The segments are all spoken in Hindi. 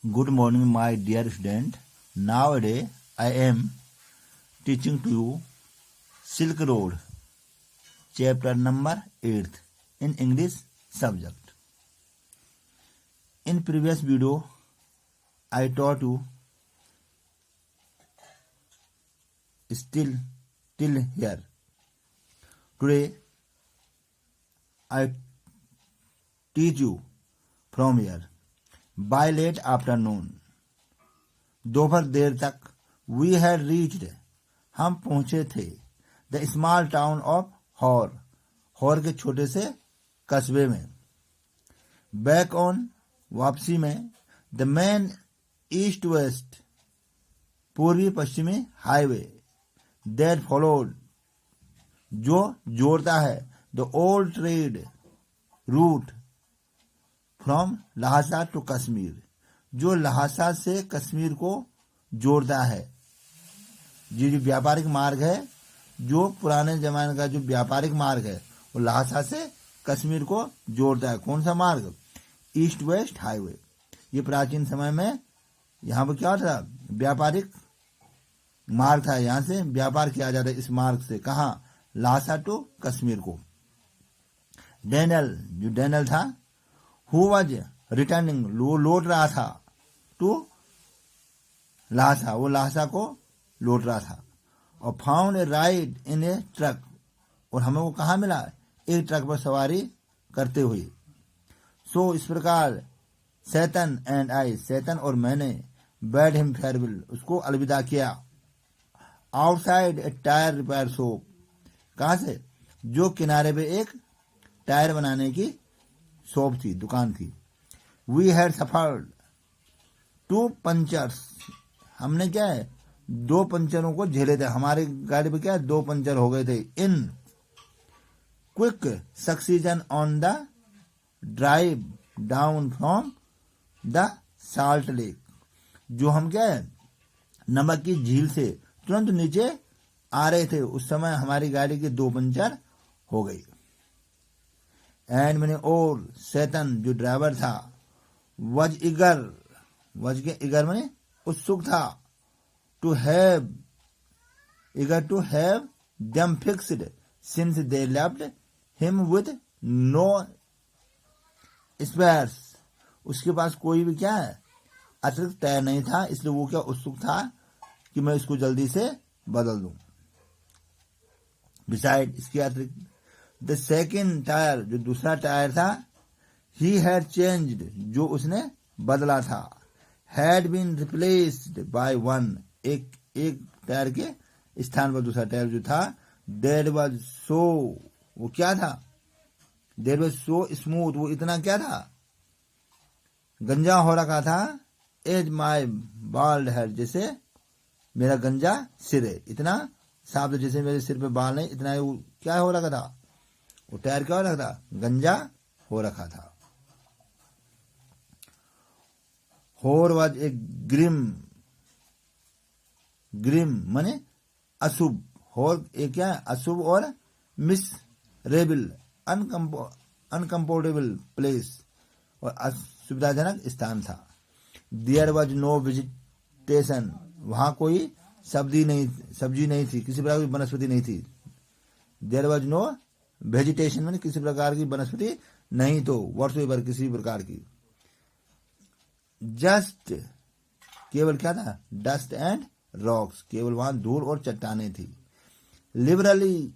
Good morning, my dear student. Nowadays, I am teaching to you Silk Road, chapter number 8 in English subject. In previous video, I taught you still till here. Today, I teach you from here. By late afternoon, दोपहर देर तक, we had reached, हम पहुंचे थे, the small town of हौर, हौर के छोटे से कस्बे में. Back on, वापसी में, the main east west, पूर्वी पश्चिमी हाईवे, that followed, जो जोड़ता है, the old trade route from Lhasa to Kashmir, जो लहासा से कश्मीर को जोड़ता है. ये जो व्यापारिक मार्ग है, जो पुराने जमाने का जो व्यापारिक मार्ग है, वो लहासा से कश्मीर को जोड़ता है. कौन सा मार्ग? East west highway. ये प्राचीन समय में यहाँ पर क्या था? व्यापारिक मार्ग था. यहाँ से व्यापार किया जाता है इस मार्ग से. कहाँ? लहासा टू कश्मीर को. डैनियल, जो डैनियल था, हु वॉज रिटर्निंग, वो लौट रहा था, टू लहासा, वो लहासा को लौट रहा था. और found a ride in A truck, और हमें वो कहाँ मिला? एक ट्रक पर सवारी करते हुए. सो इस प्रकार सैतन एंड आई, सैतन और मैंने, बैड हिम फेयरवेल, उसको अलविदा किया. आउटसाइड ए टायर रिपेयर शॉप, कहाँ से? जो किनारे पे एक टायर बनाने की शॉप थी, दुकान थी. वी हैड सफर्ड 2 पंचर्स, हमने क्या है? 2 पंचरों को झेले थे. हमारी गाड़ी पे क्या है? 2 पंचर हो गए थे. In quick succession on the drive down from the Salt Lake, जो हम क्या है? नमक की झील से तुरंत नीचे आ रहे थे, उस समय हमारी गाड़ी के 2 पंचर हो गई. एंड मैंने, और सैतन जो ड्राइवर था, वज इगर, वज के इगर मैंने उत्सुक था, to have, eager to have them fixed since they left him with no spares, उसके पास कोई भी क्या है? अतिरिक्त टायर नहीं था, इसलिए वो क्या उत्सुक था कि मैं इसको जल्दी से बदल दूं. बिसाइड, इसके अतिरिक्त, द सेकेंड टायर, जो दूसरा टायर था, ही हैड चेंज्ड, जो उसने बदला था, had been replaced by one, एक टायर के स्थान पर दूसरा टायर जो था, दैट वाज सो, वो क्या था? दैट वाज सो स्मूथ, वो इतना क्या था? गंजा हो रखा था. एज माय बाल्ड हेड, जैसे मेरा गंजा सिर है, इतना साफ, जैसे मेरे सिर पे बाल नहीं, इतना वो क्या हो रखा था? वो टायर क्या हो रखा था? गंजा हो रखा था. होर वाज ए ग्रिम, ग्रिम माने अशुभ, होर एक क्या है? अशुभ और मिसरेबल, अनकंफर्टेबल प्लेस, और असुविधाजनक स्थान था. देयर वाज नो वेजिटेशन, वहां कोई सब्जी नहीं थी, किसी प्रकार की वनस्पति नहीं थी. देयर वाज नो वेजिटेशन में किसी प्रकार की वनस्पति नहीं, तो व्हाटसोएवर, किसी प्रकार की. जस्ट, केवल क्या था? डस्ट एंड रॉक्स, केवल वहां धूल और चट्टाने थी. Liberally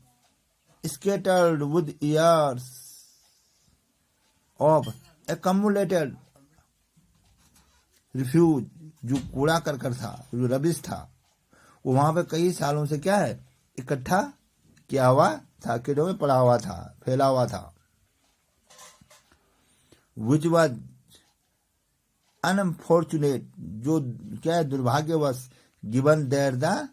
scattered with years of accumulated refuse, जो कूड़ा करकट था, जो रबिश था, वो वहां पे कई सालों से क्या है? इकट्ठा किया हुआ था, किडों में पड़ा हुआ था, फैला हुआ था. विच वॉज अनफॉर्चुनेट, जो क्या है? दुर्भाग्यवश. Given that the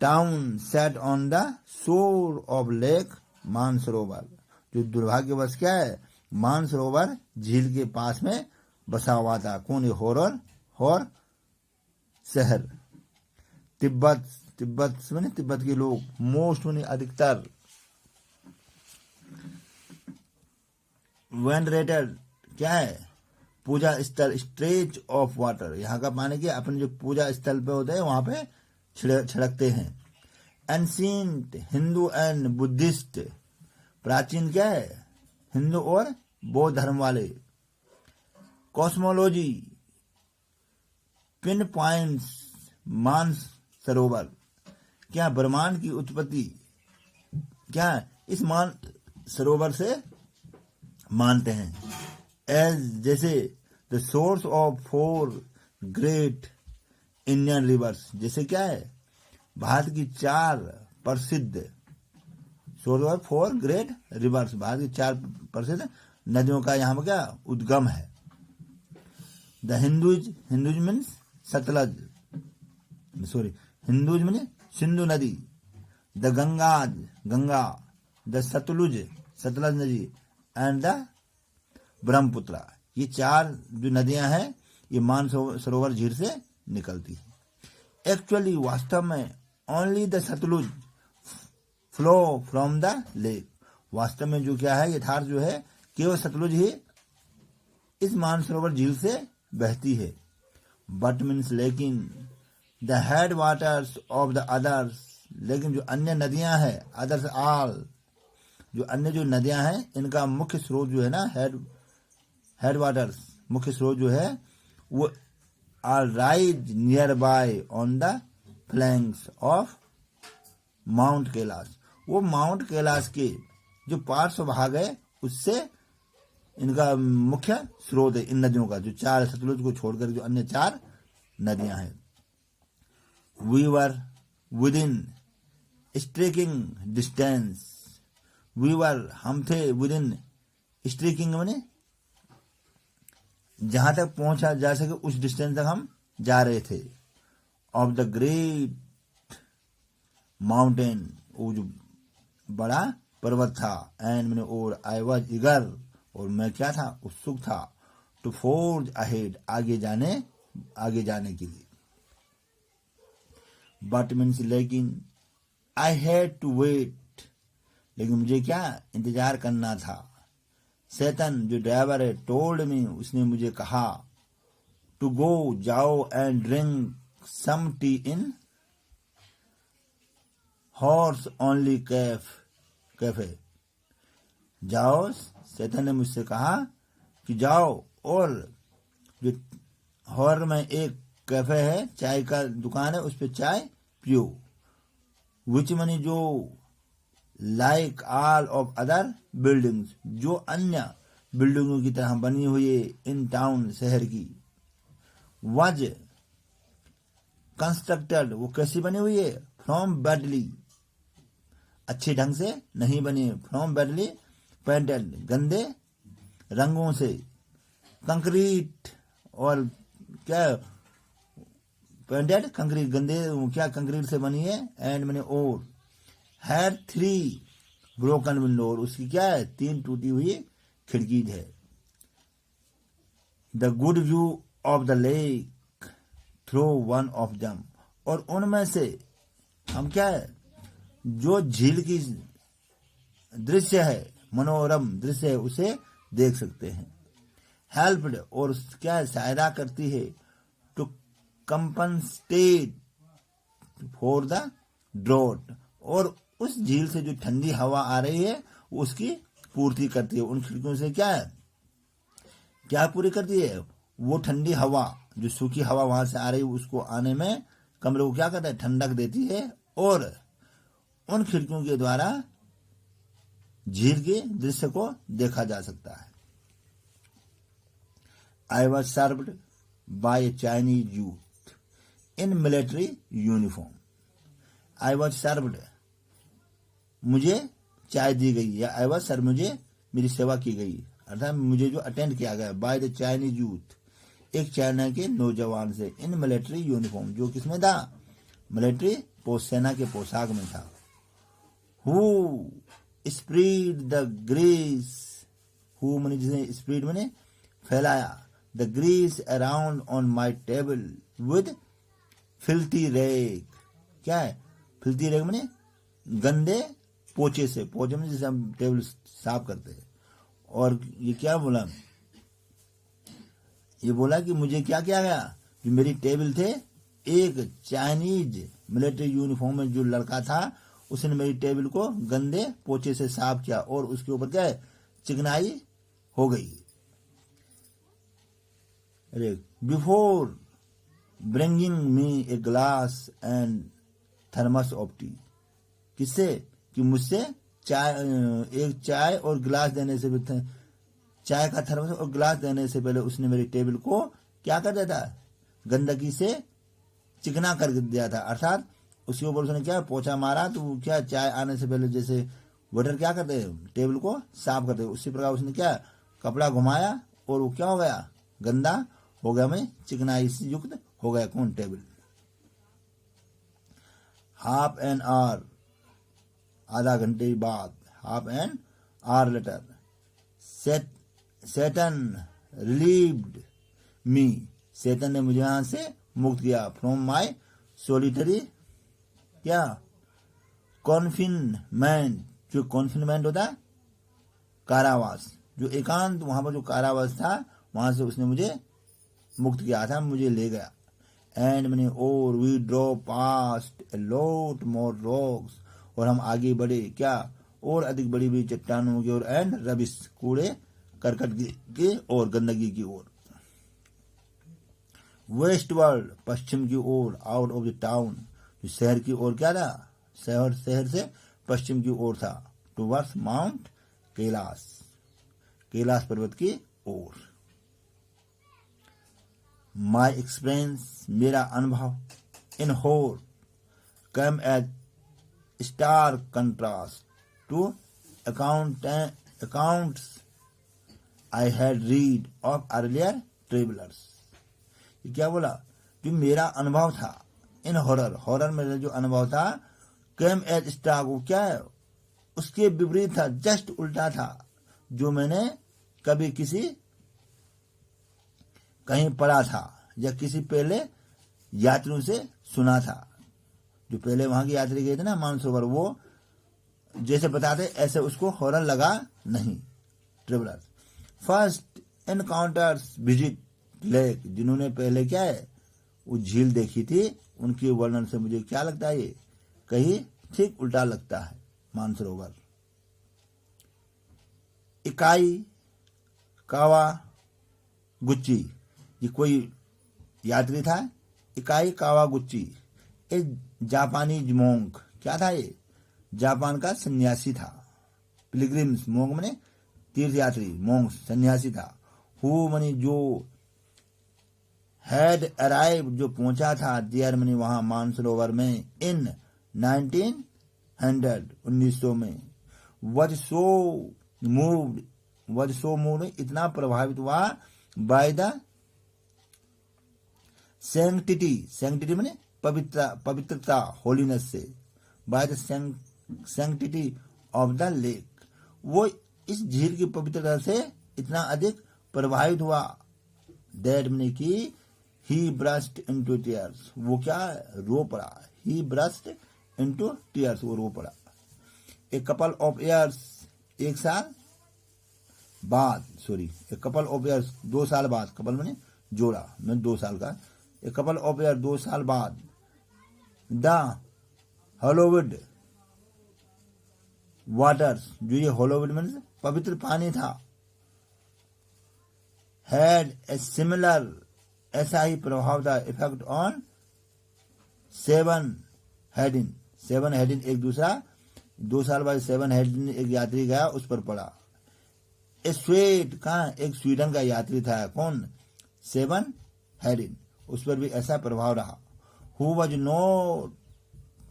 town set on the shore of lake Mansarovar, जो दुर्भाग्यवश क्या है? मानसरोवर झील के पास में बसा हुआ था. कौन? हौर शहर. तिब्बत, तिब्बत के लोग, मोस्ट माने अधिकतर. वेनरेटेड क्या है? पूजा स्थल स्ट्रेच ऑफ वाटर, यहाँ का पानी के अपने जो पूजा स्थल पे होते हैं वहां पे छिड़कते हैं। एंशिएंट हिंदू एंड बुद्धिस्ट, प्राचीन क्या है, हिंदू और बौद्ध धर्म वाले। कॉस्मोलॉजी, पिन पॉइंट्स मानस सरोवर, क्या ब्रह्मांड की उत्पत्ति क्या इस मान सरोवर से मानते हैं। एज जैसे the source of 4 great Indian reverse, जैसे क्या है भारत की 4 प्रसिद्ध source of 4 great reverse, Bharat की 4 प्रसिद्ध नदियों का यहाँ पर क्या उद्गम है। The Hindus means Sutlej, sorry Hindus means Sindhu नदी। द गंगा, द सतलुज नदी एंड द ब्रह्मपुत्र, ये 4 जो नदियां हैं ये मानसरोवर झील से निकलती है। एक्चुअली वास्तव में only the Sutlej flow from the lake, वास्तव में जो क्या है यथार्थ जो है केवल सतलुज ही इस मानसरोवर झील से बहती है। बट मीन्स लेकिन the head waters of the others, लेकिन जो अन्य नदियां हैं अदर्स ऑल, जो अन्य जो नदियां हैं इनका मुख्य स्रोत जो है ना हेड वाटर्स, मुख्य स्रोत जो है वो are rise near by on the flanks of Mount Kailash, वो माउंट कैलाश के जो पार्श्व भाग है उससे इनका मुख्य स्रोत है इन नदियों का, जो 4 सतलुज को छोड़कर जो अन्य 4 नदियां हैं। We were within striking distance, we were हम थे विद इन स्ट्रेकिंग मैंने जहां तक पहुंचा जा सके उस डिस्टेंस तक हम जा रहे थे। ऑफ द ग्रेट माउंटेन, वो जो बड़ा पर्वत था। एंड मैंने और आई वॉज ईगर, और मैं क्या था उत्सुक था। टू फोर्ज अहेड, आगे जाने के लिए। बट मीन्स लेकिन आई हैड टू वेट, लेकिन मुझे क्या इंतजार करना था। सैतन जो ड्राइवर है टोल्ड मी, उसने मुझे कहा टू गो जाओ and drink some tea in horse only cafe, जाओ, सैतन ने मुझसे कहा कि जाओ और जो हॉर्स में एक कैफे है, चाय का दुकान है, उस पर चाय पियो। विच मनी जो like all of other buildings, जो अन्य बिल्डिंगों की तरह बनी हुई है इन टाउन, शहर की। वज कंस्ट्रक्टेड, वो कैसी बनी हुई है, फ्रॉम बैडली, अच्छे ढंग से नहीं बनी, फ्रॉम बैडली पेंटेड, गंदे रंगों से। कंक्रीट, और क्या पेंटेड कंक्रीट, गंदे क्या कंक्रीट से बनी है। एंड मैंने और हैड 3 ब्रोकन विंडो, उसकी क्या है 3 टूटी हुई खिड़की है। The good view of the lake through one of them, और उनमें से हम क्या है जो झील की दृश्य है, मनोरम दृश्य है, उसे देख सकते हैं। हेल्प्ड, और क्या है सहायता करती है। To compensate for the drought, और उस झील से जो ठंडी हवा आ रही है उसकी पूर्ति करती है। उन खिड़कियों से क्या पूरी करती है, वो ठंडी हवा, जो सूखी हवा वहां से आ रही है उसको आने में कमरे को क्या करता है, ठंडक देती है। और उन खिड़कियों के द्वारा झील के दृश्य को देखा जा सकता है। I was served by a Chinese youth in military uniform. I was served, मुझे चाय दी गई, या आई वॉज सर्व, मुझे मेरी सेवा की गई, अर्थात मुझे जो अटेंड किया गया बाय द चाइनीज यूथ, एक चाइना के नौजवान से। इन मिलिट्री यूनिफॉर्म, जो किसमें था, मिलिट्री सेना के पोशाक में था। Who spread the grease, who मैंने जिसने स्प्रेड मैंने फैलाया, the grease around on my table with filthy rag. क्या है फिल्थी रैग मैंने गंदे पोचे से, पोचे में जैसे हम टेबल साफ करते हैं। और ये क्या बोला, ये बोला कि मुझे क्या किया गया, जो मेरी टेबल थे, एक चाइनीज मिलिट्री यूनिफॉर्म में जो लड़का था उसने मेरी टेबल को गंदे पोछे से साफ किया और उसके ऊपर क्या है, चिकनाई हो गई। अरे before bringing me a glass and thermos of T, किससे, कि मुझसे चाय, एक चाय और गिलास देने से, चाय का थर्मस और गिलास देने से पहले उसने मेरी टेबल को क्या कर दिया था, गंदगी से चिकना कर दिया था। अर्थात उसके ऊपर उसने क्या पोछा मारा, तो वो क्या चाय आने से पहले जैसे वेटर क्या करते हैं, टेबल को साफ करते, उसी प्रकार उसने क्या कपड़ा घुमाया और वो क्या हो गया, गंदा हो गया, मैं चिकनाई से युक्त हो गया कौन, टेबल। हाफ एन आवर, आधा घंटे बाद, half an hour later, Satan relieved me, Satan ने मुझे यहां से मुक्त किया, फ्रॉम माई सोलिटरी क्या कॉन्फिनमेंट, जो कॉन्फिनमेंट होता है कारावास, जो एकांत वहां पर जो कारावास था वहां से उसने मुझे मुक्त किया था, मुझे ले गया। एंड मैंने और we drove past a lot more rocks, और हम आगे बढ़े क्या, और अधिक बड़ी बड़ी चट्टानों की ओर, एंड रबिश, कूड़े करकट की और गंदगी की ओर। वेस्टवर्ड, पश्चिम की ओर, आउट ऑफ द टाउन, जो शहर की ओर क्या था, शहर से पश्चिम की ओर था, टुवर्ड्स माउंट कैलाश, कैलाश पर्वत की ओर। माई एक्सपीरियंस, मेरा अनुभव, in her come as star contrast to accounts I had read of earlier travellers. ये क्या बोला, जो मेरा अनुभव था, इन हॉरर, हॉरर में जो अनुभव था, कम एज स्टार, वो क्या है, उसके विपरीत था, जस्ट उल्टा था, जो मैंने कभी किसी कहीं पढ़ा था या किसी पहले यात्रियों से सुना था। जो पहले वहां की यात्री गए थे ना मानसरोवर, वो जैसे बताते ऐसे उसको हॉरर लगा नहीं। Traveller first encounters visit lake, जिन्होंने पहले क्या है वो झील देखी थी, उनके वर्णन से मुझे क्या लगता है, ये कहीं ठीक उल्टा लगता है मानसरोवर। इकाई कावा गुच्ची, ये कोई यात्री था, इकाई कावा गुच्ची, एक जापानी मोंक, क्या था ये, जापान का सन्यासी था। पिलग्रिम्स, मोंक मने तीर्थयात्री, मोंक सन्यासी था। हु मनी जो हैड अराइव, जो पहुंचा था, देयर मनी वहां मानसरोवर में, इन 1900 में, वज सो मूव्ड, इतना प्रभावित हुआ, बाय द सैंक्टिटी माने पवित्रता, होलीनेस से, by the sanctity of the lake, वो इस झील की पवित्रता से इतना अधिक प्रभावित हुआ, दैट माने कि ही ब्रस्ट इनटू टीयर्स, वो क्या रो पड़ा, ही ब्रस्ट इनटू टीयर्स, वो रो पड़ा। ए कपल ऑफ ईयर्स, एक साल बाद, sorry a couple of years, 2 साल बाद, कपल माने जोड़ा, मैं 2 साल का, ए कपल ऑफ ईयर 2 साल बाद, द हॉलोवुड वाटर्स, जो ये हॉलोवुड मीन्स पवित्र पानी था, हैड ए सिमिलर, ऐसा ही प्रभाव था, इफेक्ट ऑन सेवन हेडिन, एक दूसरा, 2 साल बाद 7 हेडिन एक यात्री गया, उस पर पड़ा। ए स्वेट, कहा एक स्वीडन का यात्री था, कौन, 7 हेडिन, उस पर भी ऐसा प्रभाव रहा। हु वॉज नॉट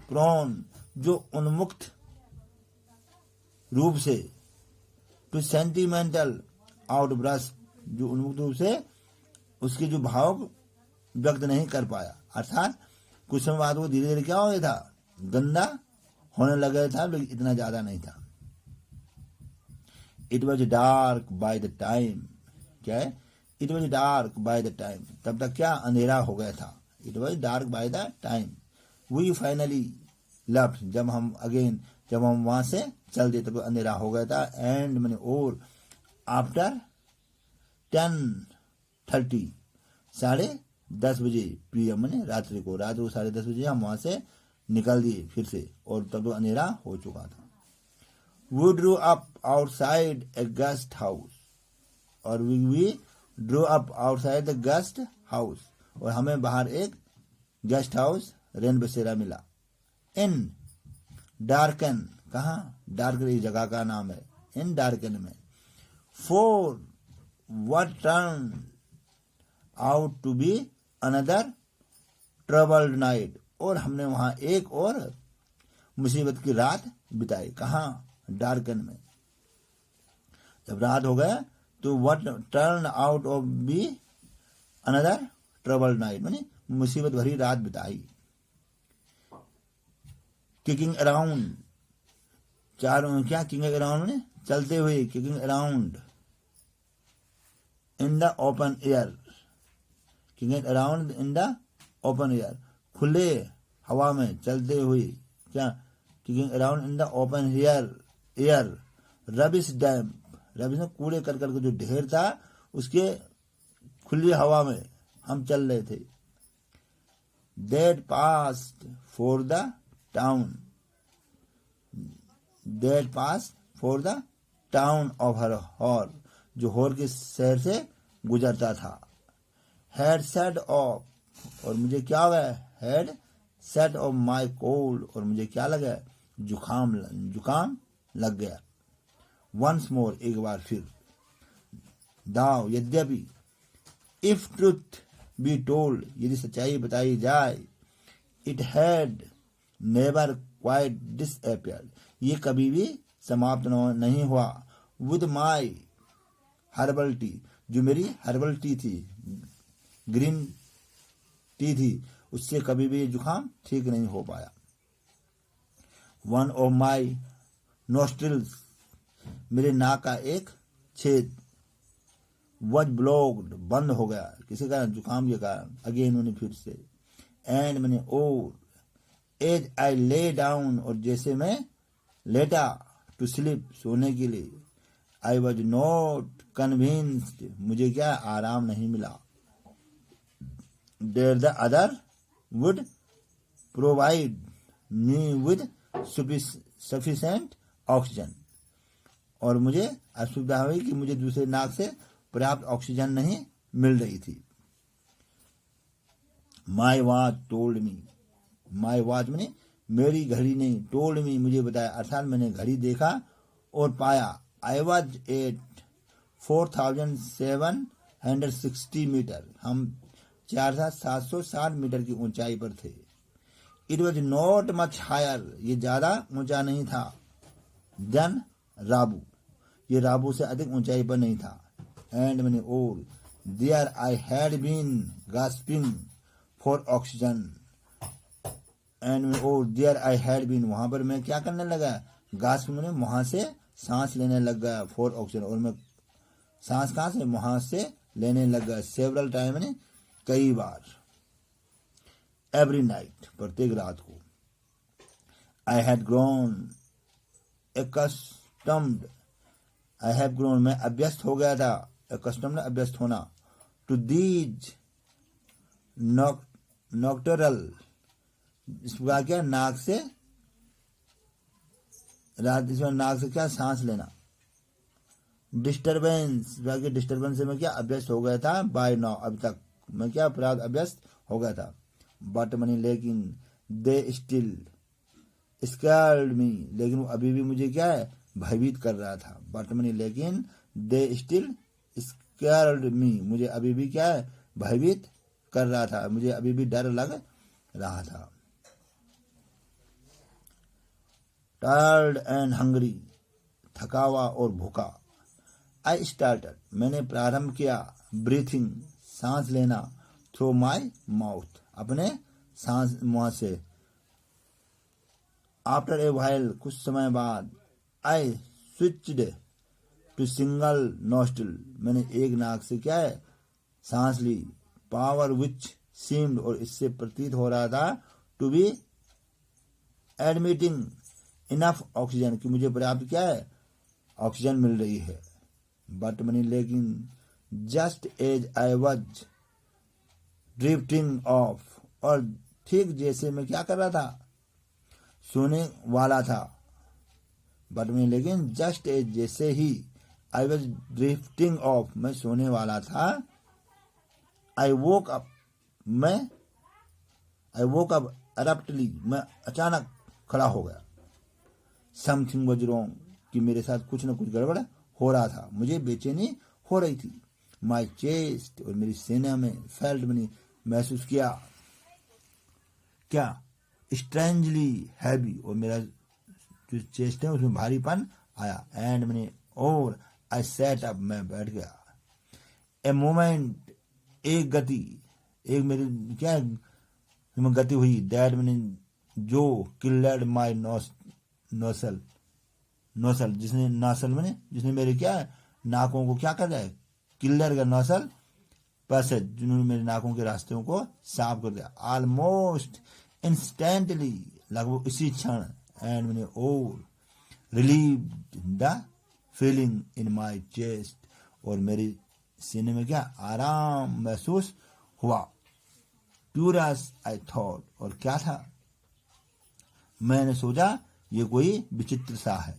प्रोन, जो उन्मुक्त रूप से, टू सेंटिमेंटल आउटब्रस्ट, जो उन्मुक्त रूप से उसके जो भाव व्यक्त नहीं कर पाया, अर्थात कुछ समय बाद वो धीरे धीरे क्या हो गया था, गंदा होने लगा था, लेकिन इतना ज्यादा नहीं था। It was dark by the time, क्या है, it was dark by the time, तब तक क्या अंधेरा हो गया था, it was dark by the time. We finally left, जब हम वहां से चल दिए तब अंधेरा हो गया था। एंड मैंने और आफ्टर 10:30 10:30 PM मैंने रात्रि को 10:30 बजे हम वहां से निकल दिए फिर से, और तब तो अंधेरा हो चुका था। We drew up outside a guest house, और we drew up outside the guest house, और हमें बाहर एक गेस्ट हाउस रेन बसेरा मिला। इन डार्कन, कहाँ डार्कन इस जगह का नाम है, इन डार्कन में। For what turned out to be another troubled night, और हमने वहां एक और मुसीबत की रात बिताई। कहाँ डार्कन में। जब रात हो गया तो what turned out of be another troubled night, माने मुसीबत भरी रात बिताई। किकिंग अराउंड, चारों क्या किकिंग अराउंड में चलते हुए, kicking around in the open air, kicking around in the open air, खुले हवा में चलते हुए, क्या kicking around in the open air. Rubbish damp, rubbish में कूड़े करकट का जो ढेर था उसके खुली हवा में हम चल रहे थे। That passed for the town, that passed for the town of her hor, जो होर के शहर से गुजरता था। Had set off, और मुझे क्या हो गया, had set off my cold, और मुझे क्या लगा, जुकाम लग गया। Once more, एक बार फिर। Thou, यद्यपि, if truth be told, यदि सच्चाई बताई जाए, it had never quite disappeared, ये कभी भी समाप्त नहीं हुआ। with my herbal tea, जो मेरी हर्बल टी थी, ग्रीन टी थी, उससे कभी भी जुकाम ठीक नहीं हो पाया। one of my nostrils, मेरे नाक का एक छेद, was blocked, बंद हो गया, किसी कारण, जुकाम के कारण। अगेन मैंने फिर से, एंड मैंने और, एज आई ले डाउन, और जैसे मैं लेटा, टू स्लीप, सोने के लिए, आई वॉज नॉट कन्विंस्ड, मुझे क्या आराम नहीं मिला। There the other would provide me with sufficient oxygen, और मुझे असुविधा हुई कि मुझे दूसरे नाक से पर्याप्त ऑक्सीजन नहीं मिल रही थी। My watch told me, my watch मैंने मेरी घड़ी नहीं, टोल्ड मी मुझे बताया, अर्थात मैंने घड़ी देखा और पाया। आई वॉज एट 4760 मीटर, हम 4760 मीटर की ऊंचाई पर थे। It was not much higher, ये ज्यादा ऊंचा नहीं था। देन राबू, ये राबू से अधिक ऊंचाई पर नहीं था। एंड मैंने और, there I had been gasping for oxygen, and और देयर आई हैड बीन, वहां पर मैं क्या करने लगा, गास्पिंग मैंने वहां से सांस लेने लग गया, फॉर ऑक्सीजन, और मैं सांस कहां से, वहां से लेने लग गया। सेवरल टाइम मैंने कई बार। एवरी नाइट, प्रत्येक रात को। I had grown accustomed, I have grown, मैं अभ्यस्त हो गया था, कस्टम ने अभ्यस्त होना। टू दीज नॉक्टरल, इसका क्या, नाक से रात, इसमें नाक से क्या, सांस लेना। डिस्टर्बेंस, डिस्टर्बेंस से मैं क्या अभ्यस्त हो गया था। बाय नाउ, अभी तक मैं क्या अपराध अभ्यस्त हो गया था। बट मनी, लेकिन, दे स्टिल स्कैर्ड मी, लेकिन वो अभी भी मुझे क्या है, भयभीत कर रहा था। बट मनी, लेकिन, दे स्टिल स्कैर्ड मी, मुझे अभी भी क्या है, भयभीत कर रहा था, मुझे अभी भी डर लग रहा था। टायर्ड एंड हंग्री, थका हुआ और भूखा। आई स्टार्टेड, मैंने प्रारंभ किया, ब्रीथिंग, सांस लेना, थ्रू माई माउथ, अपने सांस मुंह से। आफ्टर ए व्हाइल, कुछ समय बाद, I switched to single nostril, मैंने एक नाक से क्या है, सांस ली। पावर विच सीम्ड, और इससे प्रतीत हो रहा था, to be admitting enough oxygen, कि मुझे पर्याप्त क्या है, ऑक्सीजन मिल रही है। बट मनी, लेकिन, just as I was drifting off, और ठीक जैसे मैं क्या कर रहा था, सोने वाला था। बट मैं लेकिन जस्ट एज, जैसे ही आई वॉज ड्रिफ्टिंग ऑफ, मैं सोने वाला था, आई वोक अप, आई वोक अप अरप्टली, मैं अचानक खड़ा हो गया। समथिंग वॉज रॉन्ग, कि मेरे साथ कुछ न कुछ गड़बड़ हो रहा था, मुझे बेचैनी हो रही थी। माई चेस्ट, और मेरी सीने में, फेल्ट, मैंने महसूस किया क्या, स्ट्रेंजली हैवी, और मेरा जो चेस्ट है उसमें भारीपन आया। एंड मैंने, और आई सेट अप, मैं बैठ गया। ए मोमेंट, एक गति, एक मेरी क्या गति हुई, दैट मैंने, जो किल्ड माई नोसल, जिसने नासल मैंने, जिसने मेरे क्या नाकों को क्या कर दिया, किल्लर का नौसल पैसेज, जिन्होंने मेरे नाकों के रास्तों को साफ कर दिया। ऑलमोस्ट इंस्टेंटली, लगभग इसी क्षण। एंड मैंने, और relieve the feeling in my chest, और मेरी सीने में क्या आराम महसूस हुआ। क्यूरियस आई थॉट, और क्या था, मैंने सोचा ये कोई विचित्र सा है।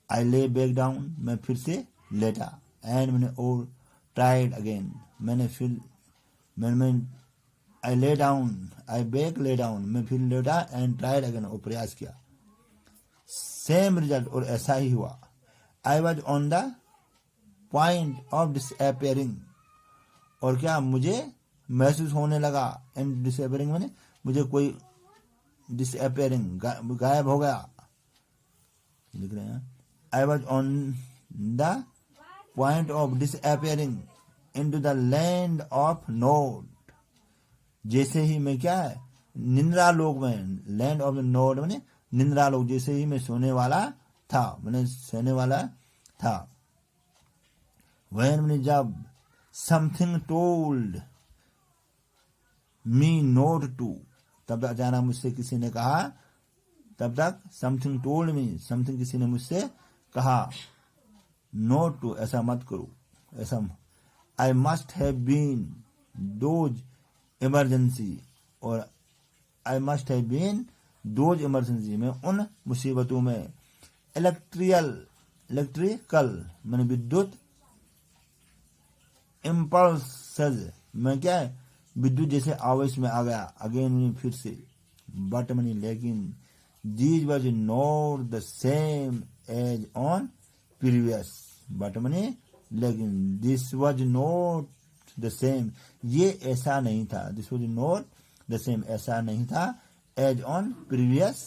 आई ले बैक डाउन, मैं फिर से लेटा। एंड मैंने, और ट्राइड अगेन, मैंने फिर मैंने आई ले डाउन, आई बैक ले डाउन, मैं फिर लेटा। एंड ट्राइड अगेन, और प्रयास किया। सेम रिजल्ट, और ऐसा ही हुआ। I was on the point of disappearing, और क्या मुझे महसूस होने लगा, एंड डिसअपियरिंग मैंने, मुझे कोई डिसअपियरिंग, गायब हो गया, लिख रहे हैं। I was on the point of disappearing into the land of node, जैसे ही मैं क्या है, निंद्रा लोक में, लैंड ऑफ द नोड मैंने निंद्रा लोक, जैसे ही मैं सोने वाला था, मैंने सोने वाला था। वह मैंने, जब something told me not to, तब तक अचानक मुझसे किसी ने कहा, तब तक समथिंग टोल्ड मी, समथिंग किसी ने मुझसे कहा, नोट टू, ऐसा मत करो, ऐसा। I must have been those emergency, और I must have been those emergency, में उन मुसीबतों में, इलेक्ट्रिकल मैंने विद्युत, इम्पल्सेस, मैं क्या है विद्युत जैसे आवेश में आ गया। अगेन मैंने, फिर से। बट मैंने, लेकिन these was not the same as on previous, but मैंने, लेकिन this was not the same, ये ऐसा नहीं था, this was not the same, ऐसा नहीं था, एज ऑन प्रीवियस